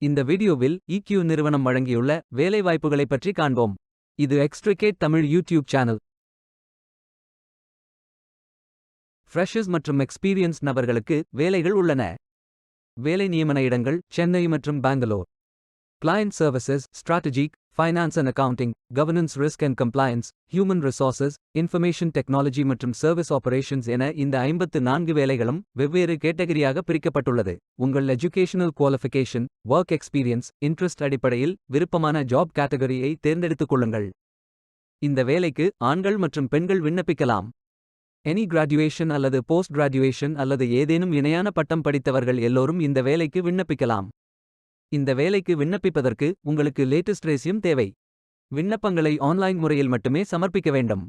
இந்த வீடியோவில் EQ நிறுவனம் வழங்கியுள்ள வேலைவாய்ப்புகளைப் பற்றி காண்போம். இது Extricate Tamil YouTube channel. Freshers மற்றும் எக்ஸ்பீரியன்ஸ் நபர்களுக்கு வேலைகள் உள்ளன. வேலை நியமன இடங்கள் சென்னை மற்றும் Bangalore. Client services, strategic, finance and accounting, governance, risk and compliance, human resources, information technology மற்றும் சர்வீஸ் ஆபரேஷன்ஸ் என இந்த 54 வேலைகளும் வெவ்வேறு கேட்டகரியாக பிரிக்கப்பட்டுள்ளது. உங்கள் educational qualification, work experience, interest அடிப்படையில் விருப்பமான ஜாப் கேட்டகரியை தேர்ந்தெடுத்துக் கொள்ளுங்கள். இந்த வேலைக்கு ஆண்கள் மற்றும் பெண்கள் விண்ணப்பிக்கலாம். எனி கிராஜுவேஷன் அல்லது போஸ்ட் கிராஜுவேஷன் அல்லது ஏதேனும் இணையான பட்டம் படித்தவர்கள் எல்லோரும் இந்த வேலைக்கு விண்ணப்பிக்கலாம். இந்த வேலைக்கு விண்ணப்பிப்பதற்கு உங்களுக்கு லேட்டஸ்ட் ரெஸ்யூம் தேவை. விண்ணப்பங்களை ஆன்லைன் முறையில் மட்டுமே சமர்ப்பிக்க வேண்டும்.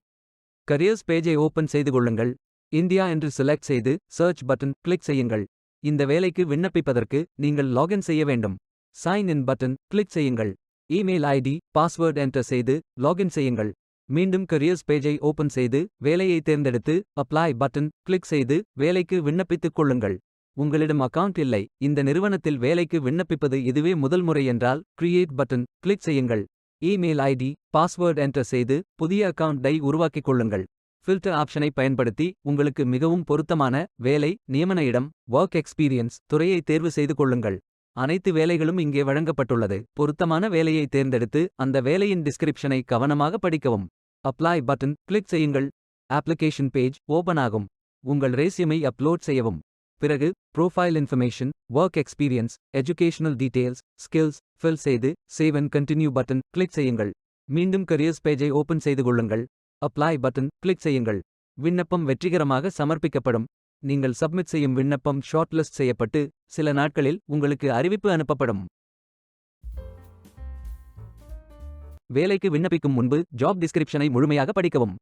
கரியர்ஸ் பேஜை ஓபன் செய்து கொள்ளுங்கள். இந்தியா என்று செலக்ட் செய்து சர்ச் பட்டன் கிளிக் செய்யுங்கள். இந்த வேலைக்கு விண்ணப்பிப்பதற்கு நீங்கள் லாகின் செய்ய வேண்டும். சைன் இன் பட்டன் கிளிக் செய்யுங்கள். இமெயில் ஐடி, பாஸ்வேர்ட் என்டர் செய்து லாகின் செய்யுங்கள். மீண்டும் கரியர்ஸ் பேஜை ஓபன் செய்து வேலையை தேர்ந்தெடுத்து அப்ளை பட்டன் கிளிக் செய்து வேலைக்கு விண்ணப்பித்துக் கொள்ளுங்கள். உங்களிடம் அக்கவுண்ட் இல்லை, இந்த நிறுவனத்தில் வேலைக்கு விண்ணப்பிப்பது இதுவே முதல் முறை என்றால் கிரியேட் பட்டன் கிளிக் செய்யுங்கள். இமெயில் ஐடி, பாஸ்வேர்ட் என்டர் செய்து புதிய அக்கவுண்டை உருவாக்கிக் கொள்ளுங்கள். ஃபில்டர் ஆப்ஷனை பயன்படுத்தி உங்களுக்கு மிகவும் பொருத்தமான வேலை, நியமன இடம், ஒர்க் எக்ஸ்பீரியன்ஸ் துறையை தேர்வு செய்து கொள்ளுங்கள். அனைத்து வேலைகளும் இங்கே வழங்கப்பட்டுள்ளது. பொருத்தமான வேலையை தேர்ந்தெடுத்து அந்த வேலையின் டிஸ்கிரிப்ஷனை கவனமாக படிக்கவும். அப்ளை பட்டன் கிளிக் செய்யுங்கள். அப்ளிகேஷன் பேஜ் ஓபன் ஆகும். உங்கள் ரெஸ்யூமை அப்லோட் செய்யவும். பிறகு profile information, work experience, educational details, skills fill செய்து save and continue button click செய்யுங்கள். மீண்டும் கரியர்ஸ் பேஜை ஓபன் செய்து கொள்ளுங்கள். அப்ளை பட்டன் கிளிக் செய்யுங்கள். விண்ணப்பம் வெற்றிகரமாக சமர்ப்பிக்கப்படும். நீங்கள் சப்மிட் செய்யும் விண்ணப்பம் ஷார்ட்லிஸ்ட் செய்யப்பட்டு சில நாட்களில் உங்களுக்கு அறிவிப்பு அனுப்பப்படும். வேலைக்கு விண்ணப்பிக்கும் முன்பு ஜாப் டிஸ்கிரிப்ஷனை முழுமையாக படிக்கவும்.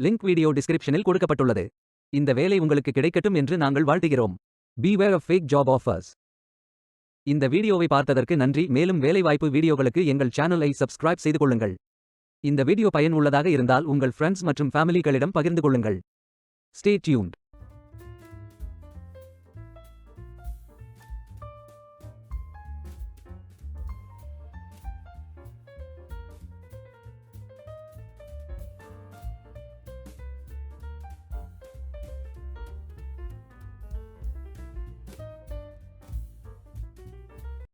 லிங்க் வீடியோ டிஸ்கிரிப்ஷனில் கொடுக்கப்பட்டுள்ளது. இந்த வேலை உங்களுக்கு கிடைக்கட்டும் என்று நாங்கள் வாழ்த்துகிறோம். Beware of fake job offers. இந்த வீடியோவை பார்த்ததற்கு நன்றி. மேலும் வேலைவாய்ப்பு வீடியோகளுக்கு எங்கள் சேனலை சப்ஸ்கிரைப் செய்து கொள்ளுங்கள். இந்த வீடியோ பயன் உள்ளதாக இருந்தால் உங்கள் ஃப்ரெண்ட்ஸ் மற்றும் ஃபேமிலிகளிடம் பகிர்ந்து கொள்ளுங்கள். Stay tuned.